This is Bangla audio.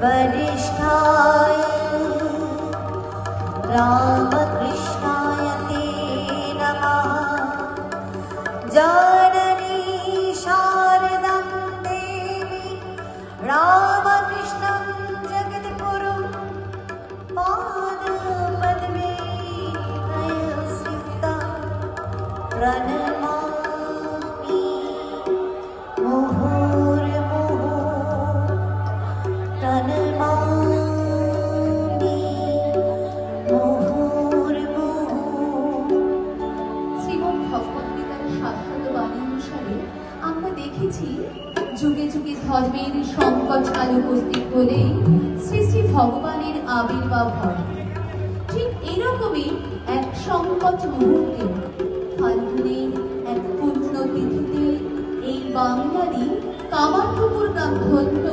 वरिष्ठाय रामकृष्णाय ते नमः। जननी शारदां देवी रामकृष्णं जगद्गुरुं पादपद्मे नमस्कृत्य प्रणमामि। मुहुर्मुहुः प्रणमामि। मुहुर्मुहुः। শ্রীমদ্ ভগবদ্গীতার সাধারণ বাণী অনুসারে আমরা দেখেছি যুগে যুগে ধর্মের সংকটকাল উপস্থিত হলে শ্রী শ্রী ভগবানের আবির্ভাব হয়। ঠিক এরকমই এক সংকট মুহূর্তে ফাল্গুনের এক পুণ্য তিথিতে এই বাঙালি কামারপুকুর গ্রাম ধন্য